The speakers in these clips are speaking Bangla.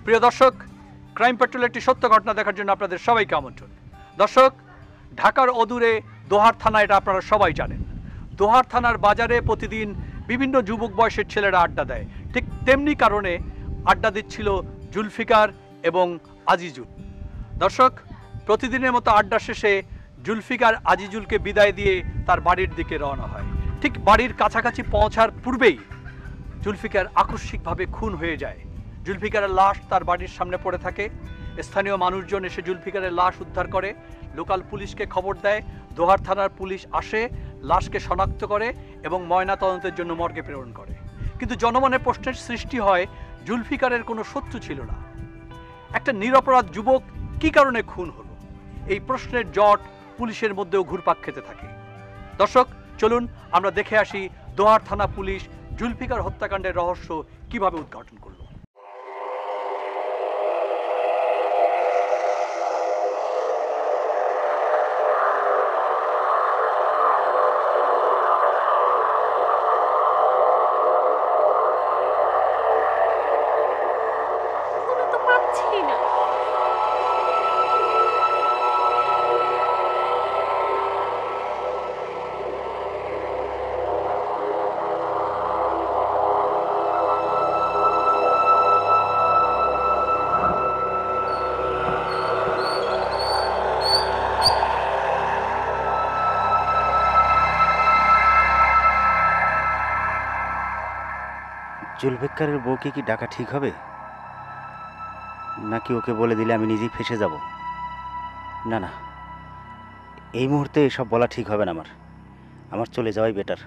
প্রিয় দর্শক, ক্রাইম পেট্রোল একটি সত্য ঘটনা দেখার জন্য আপনাদের সবাইকে আমন্ত্রণ। দর্শক, ঢাকার অদূরে দোহার থানা, এটা আপনারা সবাই জানেন। দোহার থানার বাজারে প্রতিদিন বিভিন্ন যুবক বয়সের ছেলেরা আড্ডা দেয়। ঠিক তেমনি কারণে আড্ডা দিচ্ছিল জুলফিকার এবং আজিজুল। দর্শক, প্রতিদিনের মতো আড্ডা শেষে জুলফিকার আজিজুলকে বিদায় দিয়ে তার বাড়ির দিকে রওনা হয়। ঠিক বাড়ির কাছাকাছি পৌঁছার পূর্বেই জুলফিকার আকস্মিকভাবে খুন হয়ে যায়। জুলফিকারের লাশ তার বাড়ির সামনে পড়ে থাকে। স্থানীয় মানুষজন এসে জুলফিকারের লাশ উদ্ধার করে, লোকাল পুলিশকে খবর দেয়। দোহার থানার পুলিশ আসে, লাশকে শনাক্ত করে এবং ময়না তদন্তের জন্য মর্গে প্রেরণ করে। কিন্তু জনমনে প্রশ্নের সৃষ্টি হয়, জুলফিকারের কোনো শত্রু ছিল না। একটা নিরপরাধ যুবক কী কারণে খুন হলো? এই প্রশ্নের জট পুলিশের মধ্যেও ঘুরপাক খেতে থাকে। দর্শক, চলুন আমরা দেখে আসি দোহার থানা পুলিশ জুলফিকার হত্যাকাণ্ডের রহস্য কিভাবে উদ্ঘাটন করল। জুলফিকারের বউকে কি ডাকা ঠিক হবে, নাকি ওকে বলে দিলে আমি নিজেই ফেসে যাব? না না, এই মুহূর্তে এসব বলা ঠিক হবে না। আমার চলে যাওয়াই বেটার।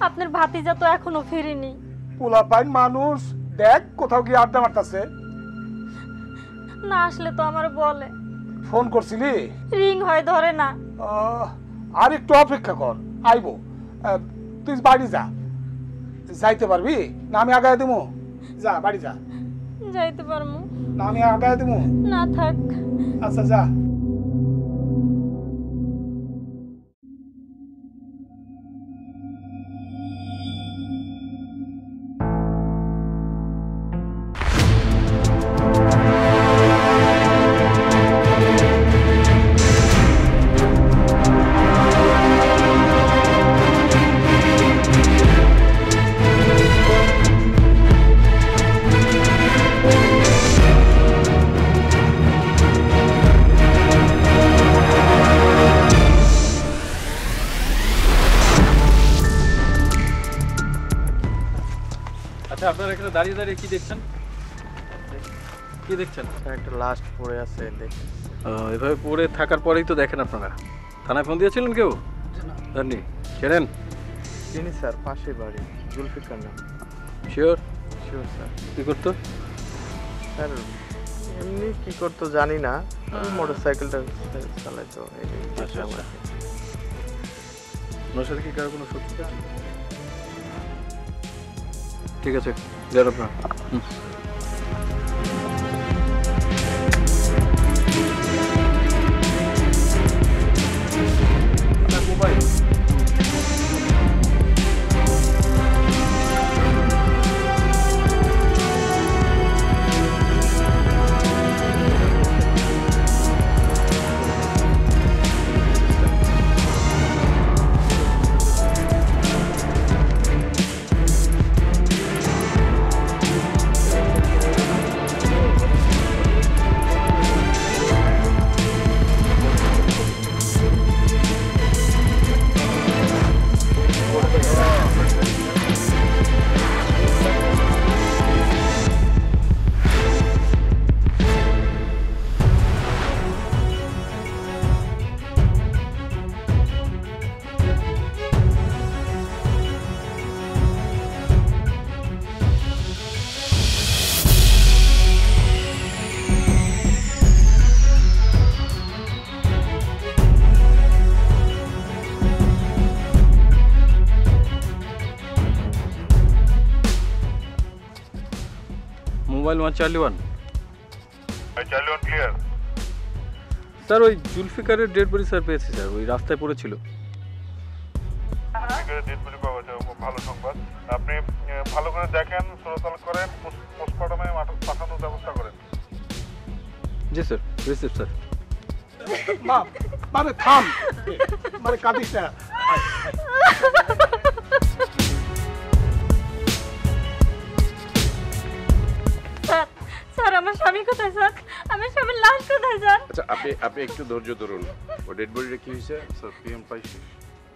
আপনার ভাতিজা তো এখনো ফেরেনি। পোলাপাইন মানুষ, দেখ কোথাও গিয়ে আড্ডা মারতাছে। না আসলে তো আমার বলে। ফোন করছিলি? রিং হয়, ধরে না। আর একটু অপেক্ষা কর, আইবো। তুই বাড়ি যা। যাইতে পারবি না আমি আগায় দেবো? যা বাড়ি যা। যাইতে পারবো না আমি আগায় দেবো? না থাক। আচ্ছা যা। আপনারা এখানে দাঁড়িয়ে দাঁড়িয়ে কি দেখছেন? কি দেখছেন? একটা লাশ পড়ে আছে। এভাবে পড়ে থাকার পরেই তো দেখেন আপনারা। থানায় ফোন দিয়েছিলেন কেউ? জানি। চেনেন? চিনি স্যার, পাশে বাড়ি। জুলফিকার নাম। শিওর? Sure sir. কি করতো স্যার? এমনি কি করতো জানি না, মোটর সাইকেলটা চালাইতো। ওনার সাথে কি কারো কোনো শত্রুতা? ঠিক আছে, যান আপনার। Mobile mobile 141 Charlie 1 clear. Sir ওই জুলফিকারের ডেড বডি স্যার পেয়েছি স্যার, ওই রাস্তায় পড়েছিল। ডেড বডি পাওয়া যায়, ভালো সংবাদ। আপনি ভালো করে দেখেন, সুরতল করেন, পোস্টমর্টমে পাঠানোর ব্যবস্থা করেন। জি স্যার, রিসিভ স্যার। মা মানে থাম, মানে কাঁদিস না। স্যার স্যার আমার স্বামী কোথায় স্যার? আমার স্বামীর লাশ কোথায় স্যার? আচ্ছা আপনি একটু ধৈর্য ধরুন। ও ডেড বডিটা কি হয়েছে? স্যার পিএম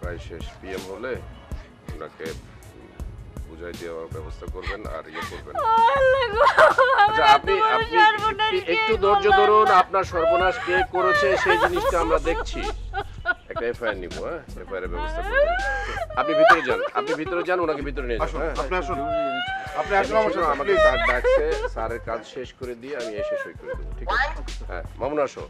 প্রায় শেষ। পিএম হলে ওনাকে বুঝাই দেওয়ার ব্যবস্থা করবেন আর ইয়ে করবেন। আল্লাহ গো, আচ্ছা আপনি একটু ধৈর্য ধরুন। আপনার সর্বনাশ কে করেছে সেই জিনিসটা আমরা দেখছি। একটা এফআইআর নিব, হ্যাঁ, এফআইআর এর ব্যবস্থা করবেন। আপনি ভিতরে যান, ওনাকে ভিতরে নিয়ে যান। হ্যাঁ আপনি আসুন। আমাকে স্যার ডাকছে, স্যারের কাজ শেষ করে দিয়ে আমি এসে সই করে দেবো, ঠিক আছে? হ্যাঁ মামুন আসো।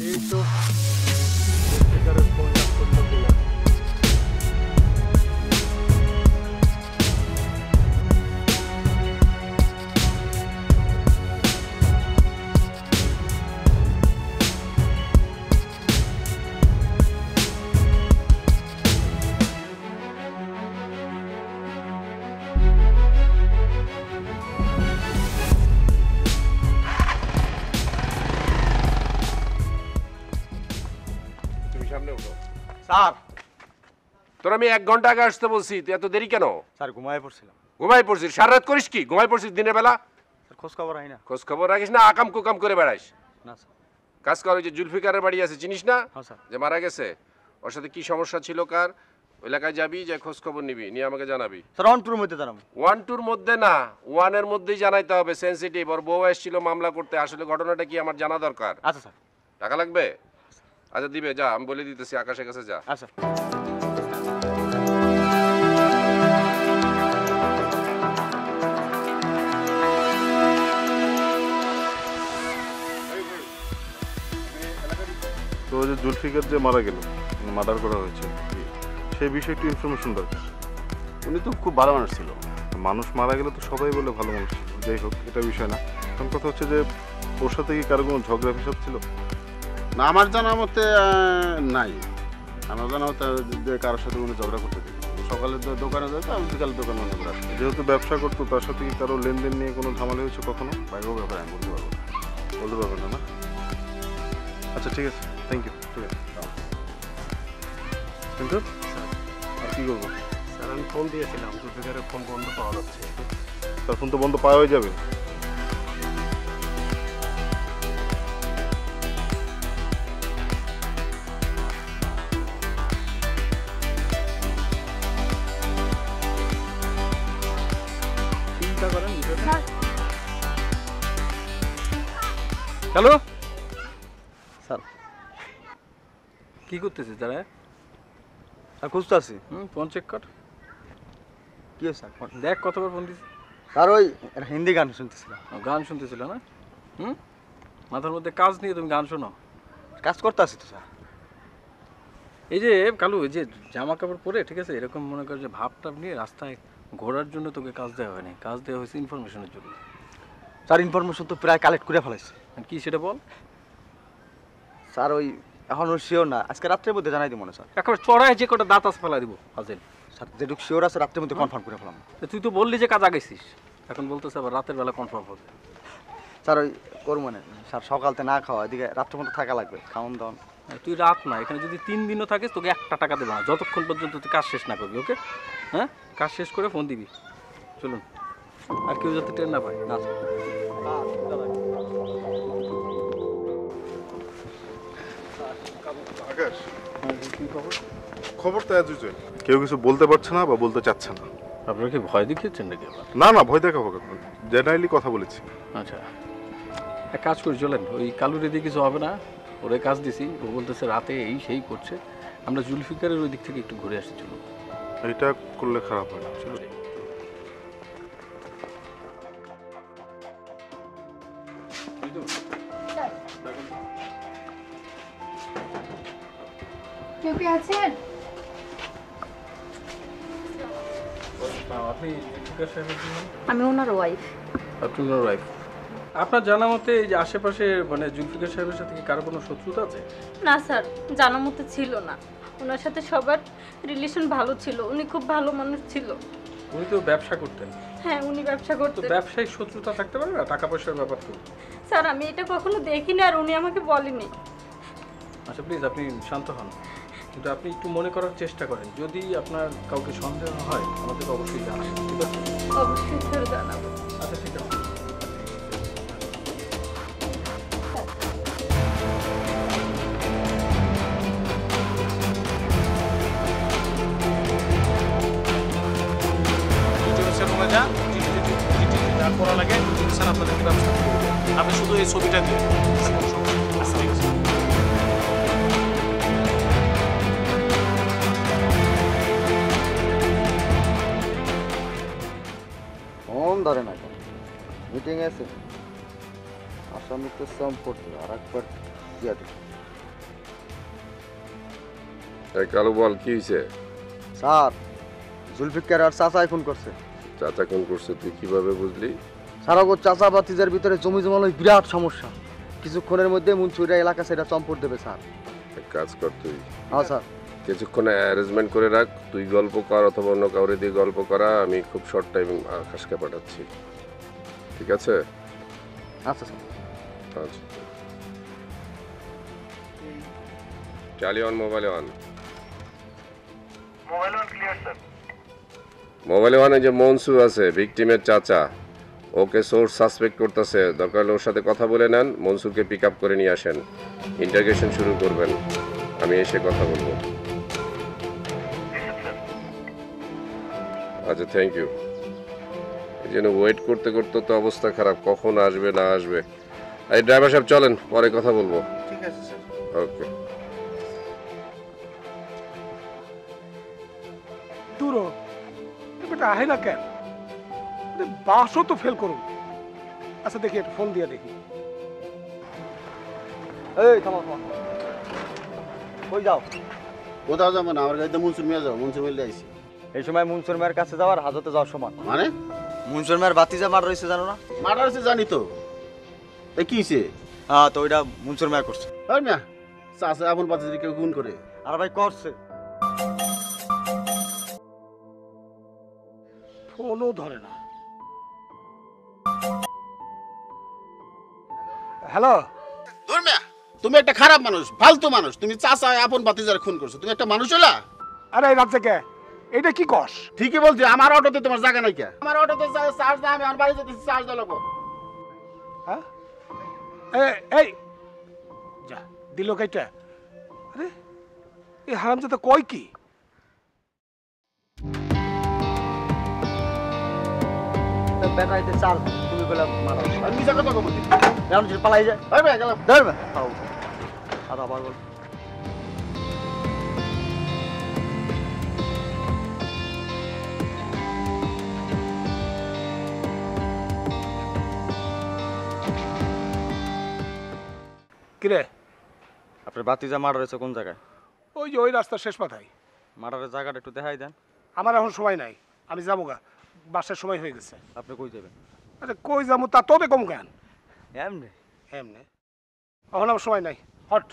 এই তো জুলফিকারের ফোন লাগ করলো কিনা। তুমি সামনে উঠো। স্যার তোর আমি 1 ঘন্টা আগে আসতে বলছি, তুই এত দেরি কেন? স্যার ঘুমায় পড়ছিলাম। ঘুমাই পড়ছিস? সারা রাত করিস কি? ঘুমাই পড়ছিস দিনের বেলা? স্যার খোঁজ খবর হয় না। খোঁজ খবর রাখিস না, আকাম কুকাম করে বেড়াইস। না স্যার। কাজ কর। ওই যে জুলফিকারের বাড়ি আছে, চিনিস না? হ্যাঁ স্যার। যে মারা গেছে, ওর সাথে কি সমস্যা ছিল কার, ওই এলাকায় যাবি, যে খোঁজ খবর নিবি, নিয়ে আমাকে জানাবি। স্যার অনপুরের মধ্যে দাঁড়াম। 1-2 মধ্যে না, 1 এর মধ্যেই জানাইতে হবে। সেনসিটিভ। ওর বউ এসেছিল মামলা করতে, আসলে ঘটনাটা কি আমার জানা দরকার। আচ্ছা স্যার। টাকা লাগবে? আচ্ছা দিবে, যা, আমি বলে দিতেছি, আকাশের কাছে যা। আচ্ছা। তো যে জুলফিকার যে মারা গেল, মার্ডার করা হয়েছে, সেই বিষয়ে একটু ইনফরমেশন দরকার। উনি তো খুব ভালো মানুষ ছিল। মানুষ মারা গেলে তো সবাই বলে ভালো মানুষ ছিল, যাই হোক এটা বিষয় না। এখন কথা হচ্ছে যে ওর সাথে কি কারো কোনো ঝগড়া ফেসাদ ছিল? না, আমার জানা মতে নাই। আমার জানা মতে যে কারোর সাথে কোনো ঝগড়া করতে দিই। সকালে দোকানে যেত, আমি বিকালে দোকান বন্ধ করে আসতাম। যেহেতু ব্যবসা করতো, তার সাথে কি কারো লেনদেন নিয়ে কোনো ঝামেলা হয়েছে কখনো? বাইরে ব্যাপারে আমি বলতে পারবো না। বলতে পারবেন না, না? আচ্ছা ঠিক আছে, থ্যাংক ইউ। ঠিক আছে, কিন্তু আর কি করবো? স্যার আমি ফোন দিয়েছিলাম, জুলফিকারের ফোন বন্ধ পাওয়া যাচ্ছে। তার ফোন তো বন্ধ পাওয়া হয়ে যাবে। চিন্তা করেন হ্যালো স্যার কি করতেছিস তারা? স্যার খুঁজতে আছি। ফোন চেক কর, কি হয়েছে স্যার? দেখ কতবার ফোন দিছিস। স্যার ওই একটা হিন্দি গান শুনতেছিলাম। গান শুনতেছিল না? মাথার মধ্যে কাজ নিয়ে তুমি গান শোনো? কাজ করতে আছি তো স্যার। এই যে কালু, এই যে জামা কাপড় পরে, ঠিক আছে, এরকম মনে কর যে ভাবটাপ নিয়ে রাস্তায় ঘোরার জন্য তোকে কাজ দেওয়া হয়নি, কাজ দেওয়া হয়েছে ইনফরমেশনের জন্য। স্যার ইনফরমেশন তো প্রায় কালেক্ট করে ফেলাইছে। কি সেটা বল। স্যার ওই এখন ওই শিওর না, আজকে রাত্রের মধ্যে জানাই দিব না স্যার। এখন চড়ায় যে কটা দাঁত আছে ফেলা দিব হাজেল। স্যার যেটুকু শিওর আছে রাত্রের মধ্যে কনফার্ম করে ফেলাম। তুই তো বললি যে কাজ আগাইছিস, এখন বলতেছে আবার রাতের বেলা কনফার্ম হবে। স্যার ওই করবো না স্যার, সকালতে না খাওয়া, এদিকে রাত্রের মধ্যে থাকা লাগবে, খাওয়ান দাওয়ান। তুই রাত না, এখানে যদি 3 দিনও থাকিস তোকে 1 টাকা দেবো না যতক্ষণ পর্যন্ত তুই কাজ শেষ না করবি। ওকে? হ্যাঁ, কাজ শেষ করে ফোন দিবি। চলুন, আর কেউ যাতে ট্রেন না পায়। না আকাশ, খবর তো এত কেউ কিছু বলতে পারছে না বা বলতে চাচ্ছে না। আপনারা কি ভয় দেখিয়েছেন নাকি আবার? না না, ভয় দেখাবো কেন, জেনারেলি কথা বলেছি। আচ্ছা, এক কাজ করি, চলেন, ওই কালুর এদিকে কিছু হবে না, ওরে কাজ দিছি, ও বলতেছে রাতে এই সেই করছে, আমরা জুলফিকারের ওই দিক থেকে একটু ঘুরে আসি। চলুন। এটা করলে খারাপ হয় না, চলো। কেউ কি আছেন? আপনি জুলফিকার সাহেবের জন্য? আমি ওনার ওয়াইফ। আপনার ওয়াইফ। আপনার জানা মতে এই যে আশেপাশে মানে জুলফিকার সাহেবের সাথে কি কারো কোনো শত্রুতা আছে? না স্যার, জানা মতে ছিল না। ওনার সাথে সবার রিলেশন ভালো ছিল, উনি খুব ভালো মানুষ ছিল। উনি তো ব্যবসা করতেন। হ্যাঁ, উনি ব্যবসা তো করতেন। ব্যবসায়িক শত্রুতা থাকতে পারে না, টাকা পয়সার ব্যাপার তো। স্যার আমি এটা কখনো দেখিনি আর উনি আমাকে বলেনি। আচ্ছা প্লিজ আপনি শান্ত হন, কিন্তু আপনি একটু মনে করার চেষ্টা করেন। যদি আপনার কাউকে সন্দেহ হয় আমাদেরকে অবশ্যই জানাবেন, ঠিক আছে? অবশ্যই স্যার জানাবো। আচ্ছা ঠিক আছে। আপনি শুধু এই ছবিটা দিয়ে ফোন ধরে না কেন? মিটিং আছে, আসামিতে সম্পর্কে আর একবার দিয়া দিই। কালু বল, কি হয়েছে? স্যার, জুলফিকার আর চাচাই ফোন করছে। চাচা কোন করছে তুই কিভাবে বুঝলি? সারা চাচা বাতিজার ভিতরে জমি জমানো বিরাট সমস্যা। কিছুক্ষণের মধ্যে মুন্সুরিয়া এলাকা সেটা চম্পট দেবে স্যার। এক কাজ কর, তুই হ্যাঁ স্যার, কিছুক্ষণ অ্যারেঞ্জমেন্ট করে রাখ। তুই গল্প কর অথবা অন্য কাউরে দিয়ে গল্প করা, আমি খুব শর্ট টাইম আকাশকে পাঠাচ্ছি, ঠিক আছে? আচ্ছা স্যার। আচ্ছা, চালিয়ে অন, মোবাইলে on. Mobile on, clear sir. মোবাইলে অন। যে মনসুর আছে ভিকটিমের চাচা, ওকে সোর্স সাসপেক্ট করতেছে। দরকার হলে ওর সাথে কথা বলে নেন, মনসুরকে পিক আপ করে নিয়ে আসেন, ইন্টারগেশন শুরু করবেন, আমি এসে কথা বলবো। আচ্ছা, থ্যাংক ইউ। এই জন্য ওয়েট করতে করতে তো অবস্থা খারাপ, কখন আসবে না আসবে। এই ড্রাইভার সাহেব চলেন, পরে কথা বলবো। ঠিক আছে স্যার। ওকে। দূর বেটা আহে না কেন? বাসও তো ফেল করুন। আচ্ছা দেখি একটু ফোন দিয়ে দেখি। এই থামো থামো, কই যাও? কোথাও যাবো না, আমার গাড়িতে মনসুর মিয়া যাবো, মনসুর মিলে আইছি। এই সময় মুনসুর মেয়ের কাছে যাওয়ার হাজতে যাওয়ার সমান। মানে মুনসুর মেয়ের বাতিজা মার রয়েছে জানো না? মার্ডার হয়েছে জানি তো, এই কি হয়েছে? হ্যাঁ, তো ওইটা মুনসুর মেয়া করছে। আর মিয়া চাষে আপন পাতি কেউ গুণ করে? আর ভাই করছে। ফোনও ধরে না। হ্যালো, ধর মিয়া, তুমি একটা খারাপ মানুষ, ফালতু মানুষ। তুমি চাষা আপন বাতিজার খুন করছো, তুমি একটা মানুষ হলা? আরে এই রাজ্যে কে? এটা কি কস? ঠিকই বলছি, আমার অটোতে তোমার জায়গা নাই কে? আমার অটোতে চার্জ দাও, আমি আমার বাড়ি যেতে চার্জ দেওয়া লাগবো। হ্যাঁ এই যা দিল কেটা। আরে এই হারামজাদা কয় কি? ব্যাটারিতে চার্জ তুমি বলে মারা আমি মিছা কথা বলছি। এখন যদি পালাই যায় ভাই ভাই গেলাম। ধরবে আদা পাগল। কিরে আপনার বাতিজা মারা রয়েছে কোন জায়গায়? ওই যে ওই রাস্তার শেষ মাথায়। মারারের জায়গাটা একটু দেখাই দেন। আমার এখন সময় নাই, আমি যাবো গা, বাসার সময় হয়ে গেছে। আপনি কই যাবেন? আরে কই যাবো তা তোরে কম কেন? এমনি এমনি এখন আমার সময় নাই, হট।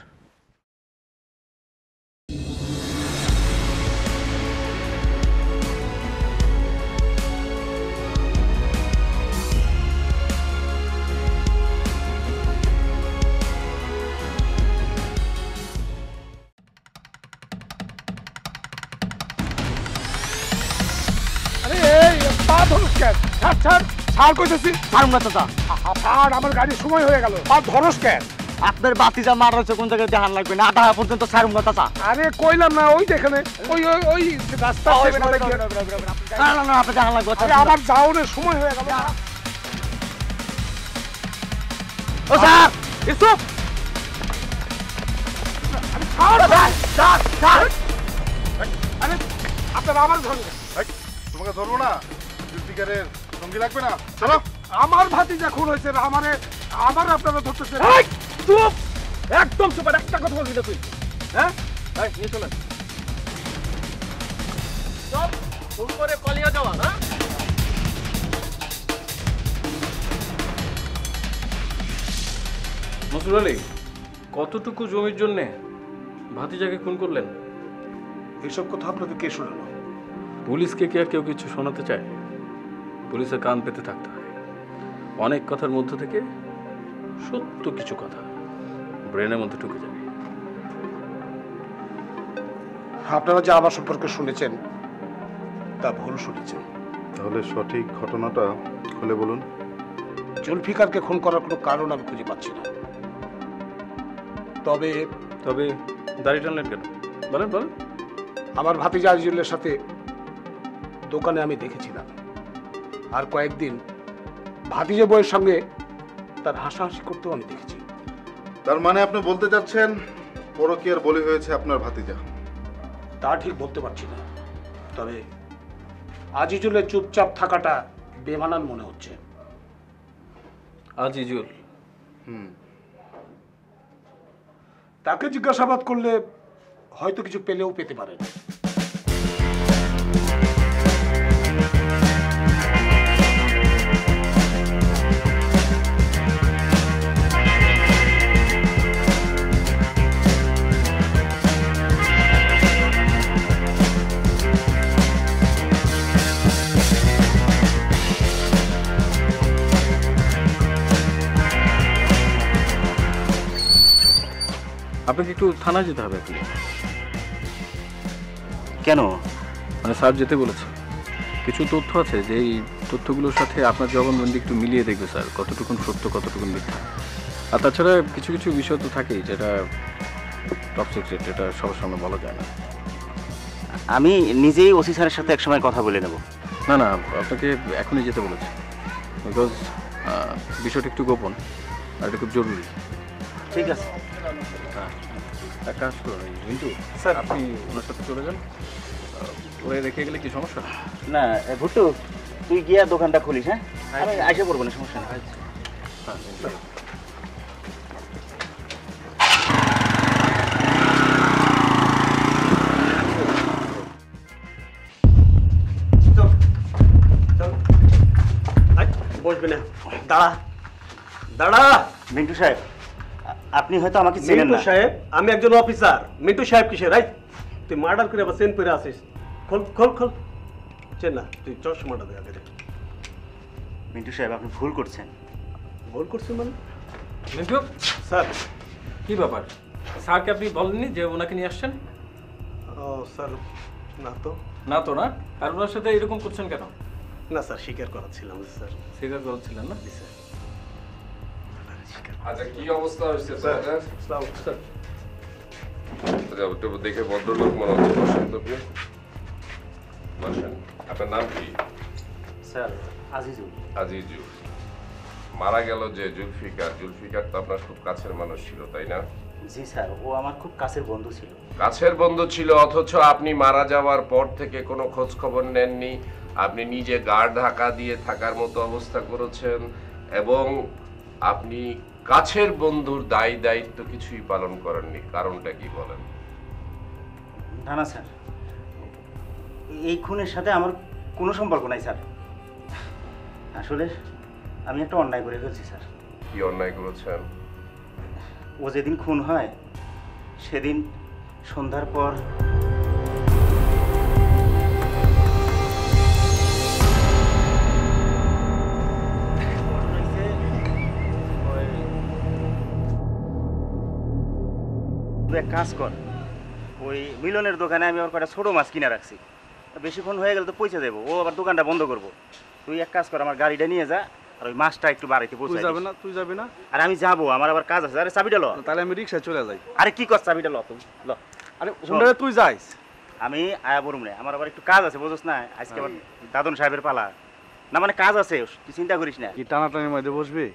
আমার গাড়ির সময় হয়ে গেল, পা ধরস কেন? আপনার বাতিজা মারা রয়েছে কোন জায়গায় দেখান লাগবে না, আধা পর্যন্ত ছাড়ুন না চাচা। আরে কইলাম না ওই দেখেন ওই ওই ওই রাস্তা আপনি দেখান লাগবে। আমার যাওয়ার সময় হয়ে গেল। ও স্যার ইসুফ, আরে আপনারা আমার ধরবেন? তোমাকে ধরবো না? জুলফিকারের সঙ্গী লাগবে না? চলো। আমার ভাতিজা খুন হয়েছে, আমার আপনারা ধরতেছেন? চুপ, একদম চুপ, আর একটা কথা বলবি না তুই। হ্যাঁ, নিয়ে চলেন। সব ফোন করে পালিয়ে যাওয়া না। মসুর আলী, কতটুকু জমির জন্যে ভাতিজাকে খুন করলেন? এসব কথা আপনাকে কে শোনালো? পুলিশকে কি আর কেউ কিছু শোনাতে চায়? পুলিশের কান পেতে থাকতে হয়। অনেক কথার মধ্য থেকে সত্য কিছু কথা ব্রেনের মধ্যে ঢুকে যাবে। আপনারা যা আমার সম্পর্কে শুনেছেন তা ভুল শুনেছেন। তাহলে সঠিক ঘটনাটা খুলে বলুন। জুলফিকারকে খুন করার কোনো কারণ আমি খুঁজে পাচ্ছি না। তবে তবে দাড়ি টানলেন কেন? বলেন বলেন। আমার ভাতিজা আজিজুলের সাথে দোকানে আমি দেখেছিলাম, আর কয়েকদিন ভাতিজা বউয়ের সঙ্গে তার হাসাহাসি করতেও আমি দেখেছি। তার মানে আপনি বলতে চাচ্ছেন পরকীয়ার বলি হয়েছে আপনার ভাতিজা? তা ঠিক বলতে পারছি না, তবে আজিজুলের চুপচাপ থাকাটা বেমানান মনে হচ্ছে। আজিজুল? তাকে জিজ্ঞাসাবাদ করলে হয়তো কিছু পেলেও পেতে পারেন। আপনাকে একটু থানায় যেতে হবে এখন। কেন? মানে স্যার যেতে বলেছে। কিছু তথ্য আছে যে এই তথ্যগুলোর সাথে আপনার জবানবন্দি একটু মিলিয়ে দেখবে স্যার, কতটুকুন সত্য কতটুকুন মিথ্যা। আর তাছাড়া কিছু কিছু বিষয় তো থাকেই যেটা টপ সিক্রেট, যেটা সবার সামনে বলা যায় না। আমি নিজেই ওসি স্যারের সাথে একসময় কথা বলে নেব। না না, আপনাকে এখনই যেতে বলেছে, বিকজ বিষয়টা একটু গোপন আর এটা খুব জরুরি। ঠিক আছে। হ্যাঁ, এক কাজ করুন কিন্তু স্যার, আপনি ওনার সাথে চলে যান। ওরে রেখে গেলে কি সমস্যা? না ভুট্টু, তুই গিয়া দোকানটা খুলিস। হ্যাঁ, আমি আইসা পড়বো না, সমস্যা নেই। হ্যাঁ, বসবে না, দাঁড়া দাঁড়া। মিন্টু সাহেব, আপনি হয়তো আমাকে চেনেন মিন্টু না। সাহেব, আমি একজন অফিসার। মিন্টু সাহেব কিসের? রাইট, তুই মার্ডার করে আবার চেন পরে আসিস। খোল খোল খোল। চেন না, তুই চশমাটা দে আগে। মিন্টু সাহেব, আপনি ভুল করছেন। ভুল করছিস মানে? মিন্টু স্যার, কি ব্যাপার? স্যারকে আপনি বলেননি যে ওনাকে নিয়ে আসছেন? ও স্যার, না তো। না তো না, আর ওনার সাথে এরকম করছেন কেন? না স্যার, স্বীকার করাচ্ছিলাম স্যার। স্বীকার করছিলেন না? জি স্যার। আচ্ছা, কি অবস্থা হয়েছে স্যার? স্যার, একটু দেখে ভদ্রলোক মনে হচ্ছে। বসেন তো আপনি, বসেন। আপনার নাম কি? স্যার, আজিজুল। আজিজুল। মারা গেল যে জুলফিকার, জুলফিকার তো আপনার খুব কাছের মানুষ ছিল, তাই না? জি স্যার, ও আমার খুব কাছের বন্ধু ছিল। কাছের বন্ধু ছিল, অথচ আপনি মারা যাওয়ার পর থেকে কোনো খোঁজ খবর নেননি। আপনি নিজে গাড় ঢাকা দিয়ে থাকার মতো অবস্থা করেছেন এবং আপনি কাছের বন্ধুর দায়িত্ব কিছুই পালন করেননি। কারণটা কি বলেন? না না স্যার, এই খুনের সাথে আমার কোনো সম্পর্ক নাই স্যার। আসলে আমি একটা অন্যায় করে ফেলছি স্যার। কি অন্যায় করেছেন? ও যেদিন খুন হয় সেদিন সন্ধ্যার পর এক কাজ কর, ওই মিলনের দোকানে আমি ওর কটা ছোটো মাছ কিনে রাখছি। বেশিক্ষণ হয়ে গেলে তো পয়সা দেবো, ও আবার দোকানটা বন্ধ করবো। তুই এক কাজ কর, আমার গাড়িটা নিয়ে যা আর ওই মাছটা একটু বাড়িতে পৌঁছে যাবে না। তুই যাবি না? আর আমি যাবো, আমার আবার কাজ আছে। আরে চাবিটা ল। তাহলে আমি রিক্সায় চলে যাই। আরে কি কর, চাবিটা ল তুমি ল। আরে হুন্ডারে তুই যাইস, আমি আয়া বলুম রে, আমার আবার একটু কাজ আছে, বুঝছ না? আজকে আবার দাদন সাহেবের পালা। না মানে কাজ আছে, তুই চিন্তা করিস না। কি টানাটানির মধ্যে বসবি?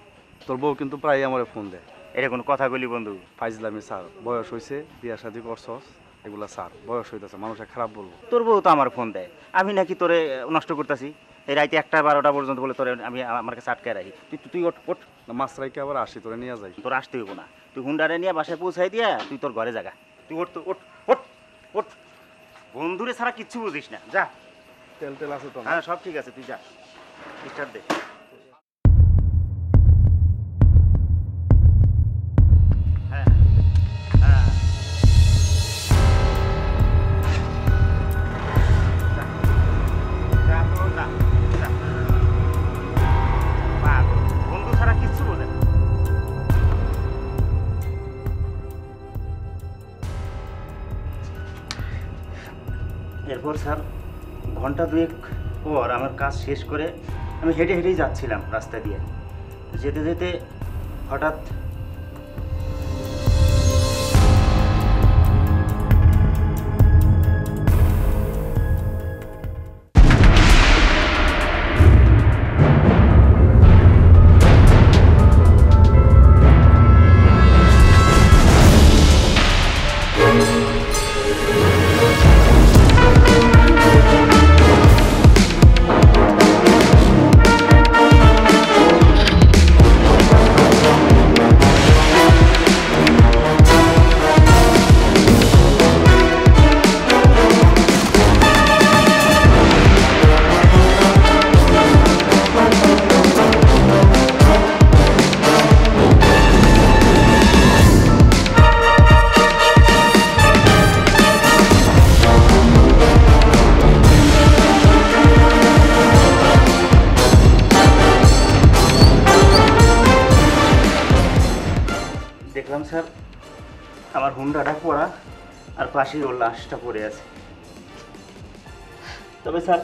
তোর বউ কিন্তু প্রায় আমার ফোন দেয়। এটা কোনো কথা বলি বন্ধু? ফাইজলামি স্যার, বয়স হয়েছে, বিয়া শাদি করছস, এগুলা স্যার বয়স হইতেছে, মানুষে খারাপ বলবো। তোর বউ তো আমার ফোন দেয়, আমি নাকি তোরে নষ্ট করতেছি? এই রাইতে 1টা 12টা পর্যন্ত বলে তোরে আমি আমার কাছে আটকায় রাখি। তুই ওঠ ওঠ। মাছ রাইকে আবার আসি, তোরে নিয়ে যাই। তোর আসতে হইব না, তুই হুন্ডারে নিয়ে বাসায় পৌঁছাই দিয়া তুই তোর ঘরে জাগা। তুই ওঠ তো ওঠ ওঠ। ওঠ, বন্ধুরে ছাড়া কিচ্ছু বুঝিস না, যা। তেল তেল আছে তো? হ্যাঁ সব ঠিক আছে, তুই যা, স্টার্ট দে। হ্যাঁ হ্যাঁ বন্ধু ছাড়া কিচ্ছু বোঝে না। এরপর স্যার ঘন্টা দুয়েক পর আমার কাজ শেষ করে আমি হেঁটে হেঁটেই যাচ্ছিলাম রাস্তা দিয়ে। যেতে যেতে হঠাৎ দেখলাম স্যার আমার হুন্ডাটা পড়া আর পাশেই ওর লাশটা পড়ে আছে। তবে স্যার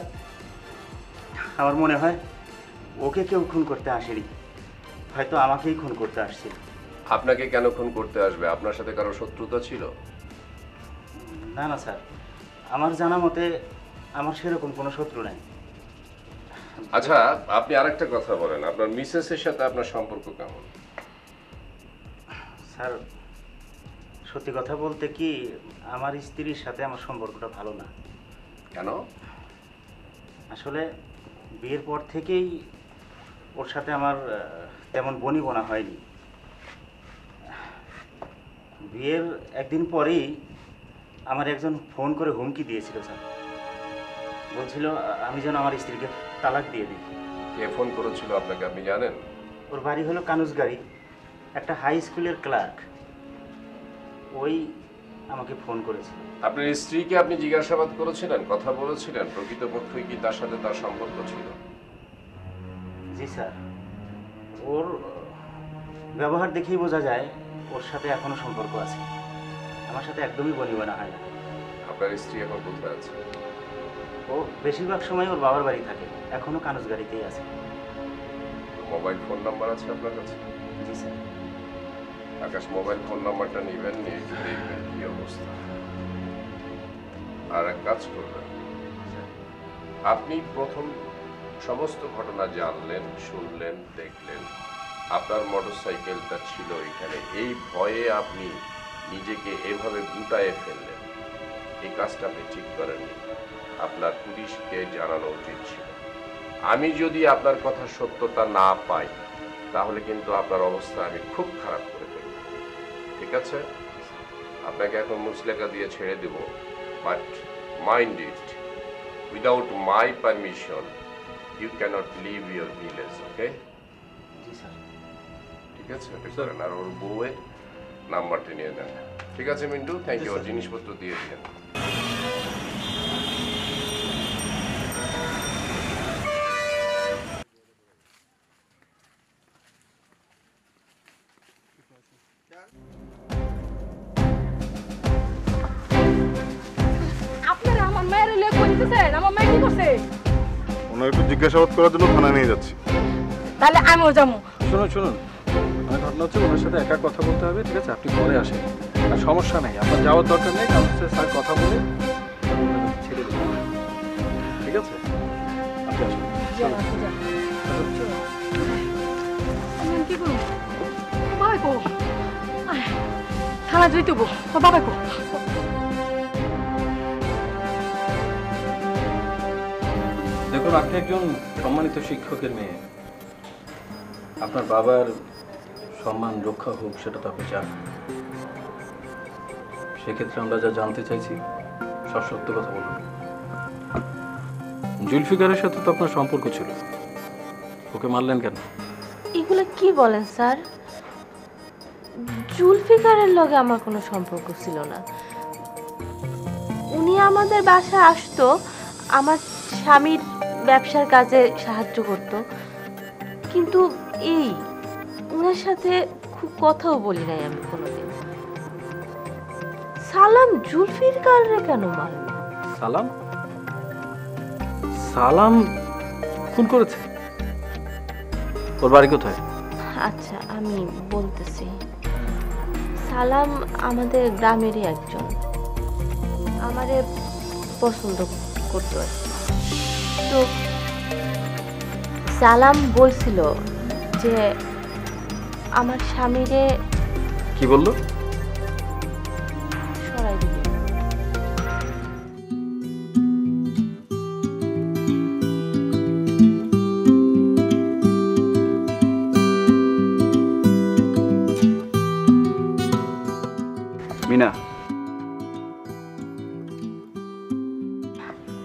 আমার মনে হয় ওকে কেউ খুন করতে আসেনি, হয়তো আমাকেই খুন করতে আসছিল। আপনাকে কেন খুন করতে আসবে? আপনার সাথে কারো শত্রুতা ছিল? না না স্যার, আমার জানা মতে আমার সেরকম কোনো শত্রু নাই। আচ্ছা, আপনি আরেকটা কথা বলেন, আপনার মিসেসের সাথে আপনার সম্পর্ক কেমন? স্যার সত্যি কথা বলতে কি, আমার স্ত্রীর সাথে আমার সম্পর্কটা ভালো না। কেন? আসলে বিয়ের পর থেকেই ওর সাথে আমার তেমন বনিবনা হয়নি। বিয়ের একদিন পরেই আমার একজন ফোন করে হুমকি দিয়েছিল স্যার, বলছিল আমি যেন আমার স্ত্রীকে তালাক দিয়ে দিই। কে ফোন করেছিল আপনাকে আপনি জানেন? ওর বাড়ি হলো কানুসগাড়ি, একটা হাই স্কুলের ক্লার্ক, ওই আমাকে ফোন করেছিল। আপনার স্ত্রীকে আপনি জিজ্ঞাসাবাদ করেছিলেন, কথা বলেছিলেন প্রকৃতপক্ষে কি তার সাথে তার সম্পর্ক ছিল? জি স্যার, ওর ব্যবহার দেখেই বোঝা যায় ওর সাথে এখনো সম্পর্ক আছে, আমার সাথে একদমই বনিবনা হয় না। আপনার স্ত্রী এখন কোথায় আছে? ও বেশিরভাগ সময় ওর বাবার বাড়ি থাকে, এখনো কানুসগাড়িতেই আছে। মোবাইল ফোন নাম্বার আছে আপনার কাছে? জি স্যার। আকাশ, মোবাইল ফোন নাম্বারটা নেবেন, নিয়ে একটু দেখবেন কি অবস্থা। আর এক কাজ করবেন, আপনি প্রথম সমস্ত ঘটনা জানলেন, শুনলেন, দেখলেন, আপনার মোটরসাইকেলটা ছিল এখানে, এই ভয়ে আপনি নিজেকে এভাবে গুটায়ে ফেললেন। এই কাজটা আপনি ঠিক করেননি, আপনার পুলিশকে জানানো উচিত ছিল। আমি যদি আপনার কথা সত্যতা না পাই তাহলে কিন্তু আপনার অবস্থা আমি খুব খারাপ করে ফেলব। ঠিক আছে? আপনাকে এখন মুচলেকা দিয়ে ছেড়ে দেব, but mind it, without my permission you can't leave your village. Okay? জি স্যার। ঠিক আছে, করেন। আর ওর বউয়ের নাম্বারটা নিয়ে নেন। ঠিক আছে মিন্টু, থ্যাংক ইউ। ওর জিনিসপত্র দিয়ে দিন। আপনারা আমার মায়ের লিয়ে কই দিতেছেন? আমার মেয়ে কি করছে? ওনার একটু জিজ্ঞাসাবাদ করার জন্য থানায় নিয়ে যাচ্ছি। তাহলে আমিও যাবো। শুনুন শুনুন, আমার ঘটনা হচ্ছে ওনার সাথে একা কথা বলতে হবে, ঠিক আছে? আপনি পরে আসেন, আর সমস্যা নেই, আপনার যাওয়ার দরকার নেই, কারণ হচ্ছে স্যার কথা বলে ছেড়ে দেবেন, ঠিক আছে? আপনি আসুন। আমি কি করবো? বাবা কো থানা যাইতে গো, বাবা কো। দেখুন, আপনি একজন সম্মানিত শিক্ষকের মেয়ে, আপনার বাবার সম্মান রক্ষা হোক সেটা তো আপনি চান। সেক্ষেত্রে আমরা যা জানতে চাইছি সব সত্য কথা বলুন। জুলফিকারের সাথে তো আপনার সম্পর্ক ছিল, ওকে মারলেন কেন? এগুলো কি বলেন স্যার? জুলফিকারের লগে আমার কোনো সম্পর্ক ছিল না। উনি আমাদের বাসায় আসতো, আমার স্বামীর ব্যবসার কাজে সাহায্য করত, কিন্তু এই ওনার সাথে খুব কথাও বলি নাই আমি কোনোদিন। সালাম জুলফিকাররে কেন মারল? সালাম? সালাম খুন করেছে? ওর বাড়ি কোথায়? আচ্ছা আমি বলতেছি। সালাম আমাদের গ্রামেরই একজন, আমারে পছন্দ করতো। তো সালাম বলছিল যে আমার স্বামীরে কি বললো? সরাই দিবে। মিনা,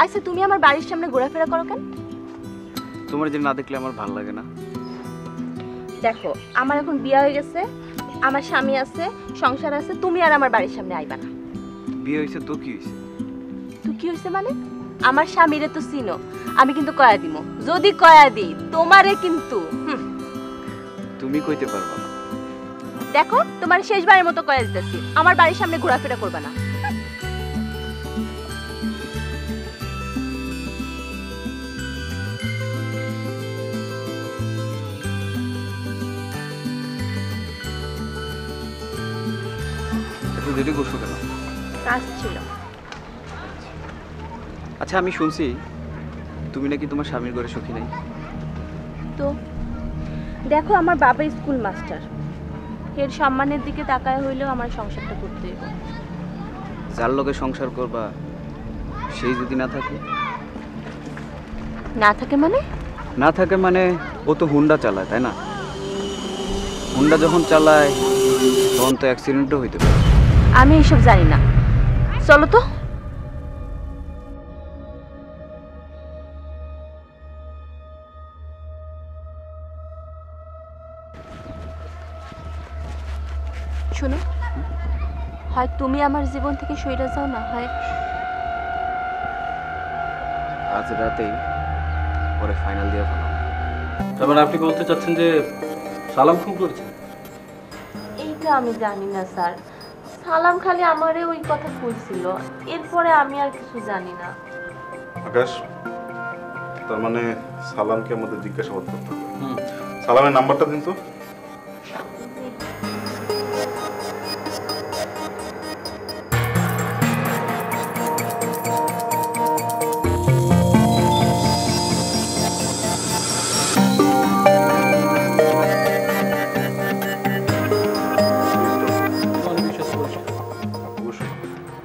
আচ্ছা তুমি আমার বাড়ির সামনে ঘোরাফেরা করো কেন? তোমার যে না দেখলে আমার ভালো লাগে না। দেখো আমার এখন বিয়ে হয়ে গেছে, আমার স্বামী আছে, সংসার আছে, তুমি আর আমার বাড়ির সামনে আইবা না। বিয়ে হয়েছে তো কি হয়েছে? তো কি হয়েছে মানে? আমার স্বামীরে তো চিনো, আমি কিন্তু কয়া দিমু। যদি কয়া দিই তোমারে কিন্তু তুমি কইতে পারবা না। দেখো তোমার শেষবারের মতো কয়া দিতেছি, আমার বাড়ির সামনে ঘোরাফেরা করবা না। এত দেরি করছো কেন? কাজ ছিল। আচ্ছা আমি শুনছি তুমি নাকি তোমার স্বামীর ঘরে সখী নাই। তো দেখো আমার বাবা স্কুল মাস্টার, এর সম্মানের দিকে তাকায় হইলেও আমার সংসারটা করতে হবে। যার লগে সংসার করবা সেই যদি না থাকে? না থাকে মানে? না থাকে মানে ও তো হুন্ডা চালায়, তাই না? হুন্ডা যখন চালায় তখন তো অ্যাক্সিডেন্টও হইতে পারে। আমি এসব জানি না, চলো তো। শোনো, হয় তুমি আমার জীবন থেকে সইরা যাও, না হয় আজ রাতেই পরে ফাইনাল দিয়ে ফেলাম। তার মানে আপনি বলতে চাচ্ছেন যে সালাম খুন করেছে? এইটা আমি জানি না স্যার, সালাম খালি আমারে ওই কথা বলছিল, এরপরে আমি আর কিছু জানি না। আকাশ, তার মানে সালামকে আমাদের জিজ্ঞাসাবাদ করতে হবে। সালামের নাম্বারটা দিন তো।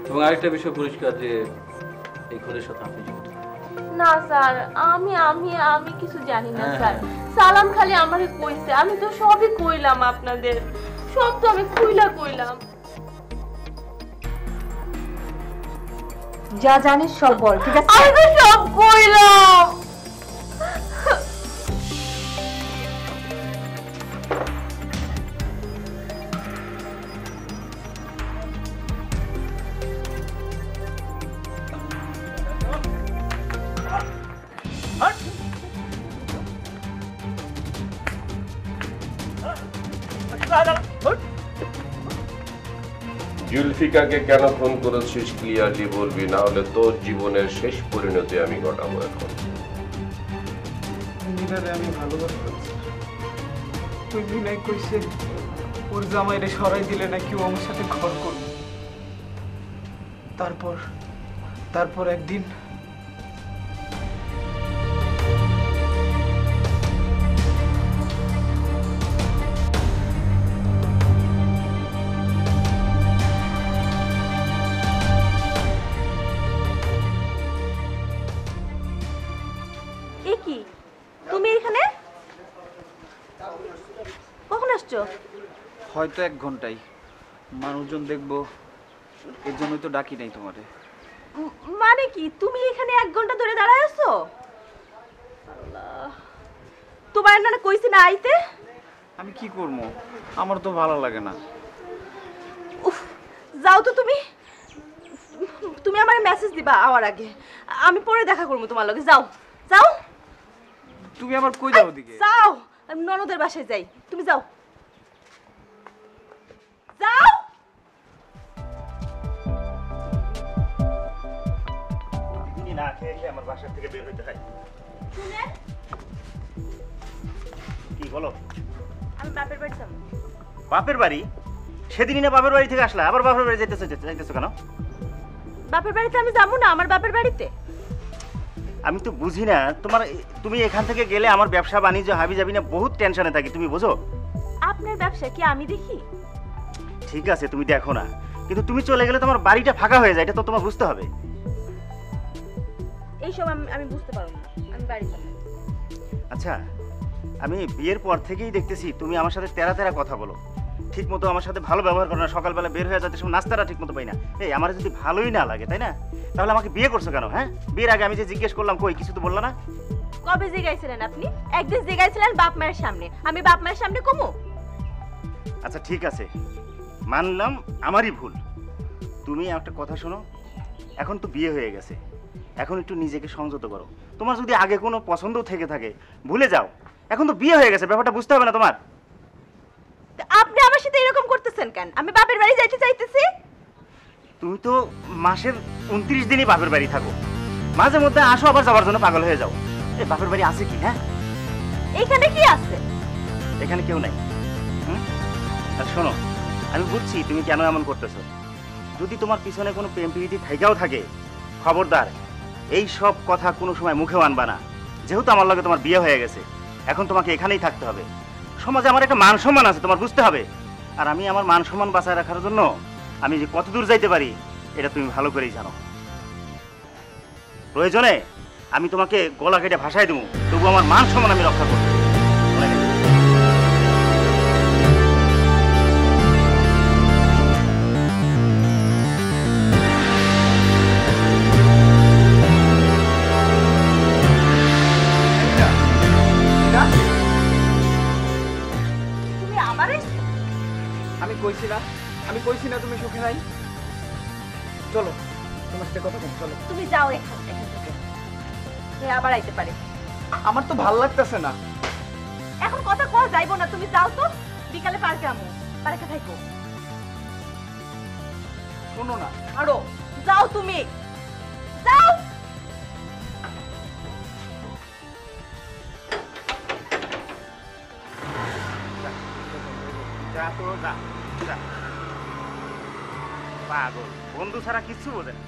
এবং আরেকটা বিষয় পরিষ্কার যে এই খুনের সাথে আপনি জড়িত। না স্যার, আমি আমি আমি কিছু জানি না স্যার। সালাম খালি আমারে কইছে, আমি তো সবই কইলাম আপনাদের, সব তো আমি খুইলা কইলাম। যা জানিস সব বল, ঠিক আছে? আমি তো সব কইলাম। জুলফিকাকে কেন ফোন করেছিস ক্লিয়ারলি বলবি, না হলে তোর জীবনের শেষ পরিণতি আমি ঘটাবো। এখন মিনারে আমি ভালোবাসি। ওই মিনাই কইছে ওর জামাইরে সরাই দিলে নাকি ও আমার সাথে ঘর করবে। তারপর একদিন হয়তো 1 ঘন্টায় মানুষজন দেখবো, এর জন্যই তো ডাকি নাই তোমারে। মানে কি তুমি এখানে 1 ঘন্টা ধরে দাঁড়ায় আছো? আল্লাহ, তোমার না কইছি না আইতে? আমি কি করব, আমার তো ভালো লাগে না। উফ, যাও তো তুমি। তুমি আমার মেসেজ দিবা আওয়ার আগে, আমি পরে দেখা করব তোমার লগে। যাও যাও। তুমি আবার কই যাও ওদিকে? যাও, আমি ননদের বাসায় যাই, তুমি যাও যাও। দিদি না খেয়ে খেয়ে আমার বাসা থেকে বের হইতে হয়। শুনেন, কি বলো? আমি বাপের বাড়ি যাব। বাপের বাড়ি? সেদিনই না বাপের বাড়ি থেকে আসলা, আবার বাপের বাড়ি যাইতেছো কেন? বাপের বাড়িতে আমি যাবো না, আমার বাপের বাড়িতে। আমি তো বুঝি না তুমি এখান থেকে গেলে আমার ব্যবসা বাণিজ্য হাবি যাবি না, বহুত টেনশনে থাকি, তুমি বোঝো? আপনার ব্যবসা কি আমি দেখি? ঠিক আছে তুমি দেখো না, কিন্তু তুমি চলে গেলে তোমার বাড়িটা ফাঁকা হয়ে যায়, এটা তো তোমার বুঝতে হবে। এইসব আমি বুঝতে পারবো না, আমি বাড়ি যাব। আচ্ছা, আমি বিয়ের পর থেকেই দেখতেছি তুমি আমার সাথে তেরা তেরা কথা বলো, ঠিক মতো আমার সাথে ভালো ব্যবহার করো না, সকালবেলা বের হয়ে যাতে সময় নাস্তাটা ঠিক মতো পাই না। এই আমার যদি ভালোই না লাগে, তাই না, তাহলে আমাকে বিয়ে করছো কেন? হ্যাঁ, বিয়ের আগে আমি যে জিজ্ঞেস করলাম কই, কিছু তো বললা না। কবে জিগাইছিলেন আপনি? একদিন জিগাইছিলেন বাপ মায়ের সামনে, আমি বাপ মায়ের সামনে কমু? আচ্ছা ঠিক আছে, মানলাম আমারই ভুল। তুমি একটা কথা শোনো, এখন তো বিয়ে হয়ে গেছে, এখন একটু নিজেকে সংযত করো। তোমার যদি আগে কোনো পছন্দ থেকে থাকে ভুলে যাও, এখন তো বিয়ে হয়ে গেছে, ব্যাপারটা বুঝতে হবে না তোমার? আপনি আমার সাথে এরকম করতেছেন কেন? আমি বাপের বাড়ি যাইতে চাইতেছি। তুমি তো মাসের 29 দিনই বাপের বাড়ি থাকো, মাঝে মধ্যে আসো আবার যাওয়ার জন্য পাগল হয়ে যাও। এই বাপের বাড়ি আছে কি? হ্যাঁ, এখানে কি আছে? এখানে কেউ নাই। আর শোনো, আমি বুঝছি তুমি কেন এমন করতেছো। যদি তোমার পিছনে কোনো প্রেম প্রীতি থাইকাও থাকে, খবরদার এই সব কথা কোনো সময় মুখেও আনবা না। যেহেতু আমার লগে তোমার বিয়ে হয়ে গেছে, এখন তোমাকে এখানেই থাকতে হবে। সমাজে আমার একটা মান সম্মান আছে, তোমার বুঝতে হবে। আর আমি আমার মান সম্মান বাঁচায় রাখার জন্য আমি যে কত দূর যাইতে পারি এটা তুমি ভালো করেই জানো। প্রয়োজনে আমি তোমাকে গলা কেটে ভাসায় দেবো, তবু আমার মান সম্মান আমি রক্ষা করবো। আমি কইছি না তুমি সুখে নাই? চলো তোমার সাথে কথা বল, চলো। তুমি যাও এখান থেকে, আবার আইতে পারে। আমার তো ভাল লাগতেছে না। এখন কথা কওয়া যাইবো না, তুমি যাও তো, বিকালে পার্কে আমো, পার্কে থাকো। শোনো না, আরো যাও, তুমি যাও। যা তো যা, পাগল, বন্ধু ছাড়া কিচ্ছু বোঝে না।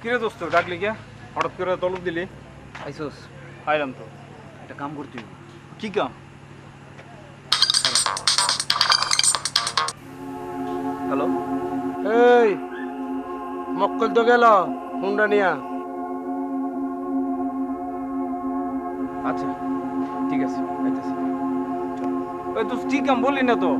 কিরে দোস্ত, ডাকলি কে? হঠাৎ করে তলব দিলি? আইসোস? আইলাম তো। একটা কাম করতে। কি কাম? হ্যালো, এই মক্কল তো গেল হুন্ডা নিয়া। আচ্ছা ঠিক আছে, আইতাছি। ওই তুই কি কাম বললি না তো?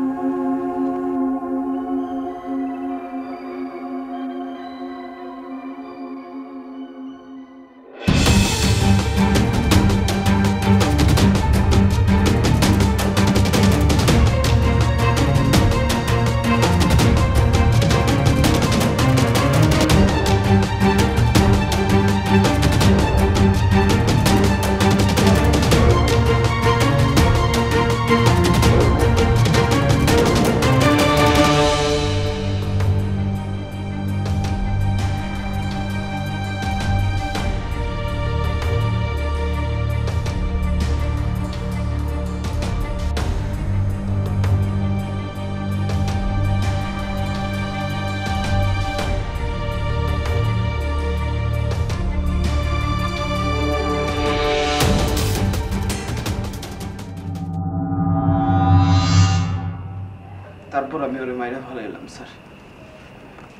তারপর আমি ওরে মাইরা ফেলাইলাম স্যার,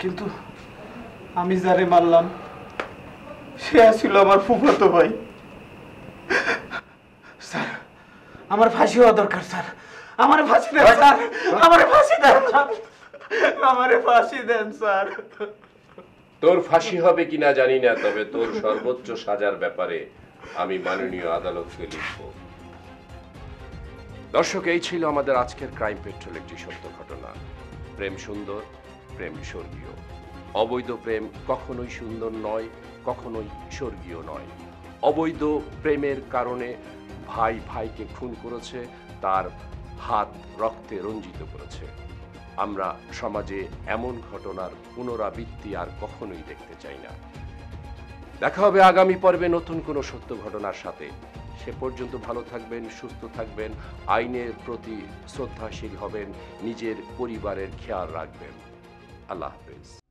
কিন্তু আমি যারে মারলাম সে ছিল আমার ফুফাতো ভাই। আমার ফাঁসি হওয়া দরকার স্যার। আমার ফাঁসি দেন স্যার, আমার ফাঁসি দেন স্যার, আমার ফাঁসি দেন স্যার। তোর ফাঁসি হবে কিনা জানি না, তবে তোর সর্বোচ্চ সাজার ব্যাপারে আমি মাননীয় আদালতকে লিখব। দর্শক, এই ছিল আমাদের আজকের ক্রাইম পেট্রোল, একটি সত্য ঘটনা। প্রেম সুন্দর, প্রেম স্বর্গীয়। অবৈধ প্রেম কখনোই সুন্দর নয়, কখনোই স্বর্গীয় নয়। অবৈধ প্রেমের কারণে ভাই ভাইকে খুন করেছে, তার হাত রক্তে রঞ্জিত করেছে। আমরা সমাজে এমন ঘটনার পুনরাবৃত্তি আর কখনোই দেখতে চাই না। দেখা হবে আগামী পর্বে নতুন কোনো সত্য ঘটনার সাথে। সে পর্যন্ত ভালো থাকবেন, সুস্থ থাকবেন, আইনের প্রতি শ্রদ্ধাশীল হবেন, নিজের পরিবারের খেয়াল রাখবেন। আল্লাহ হাফেজ।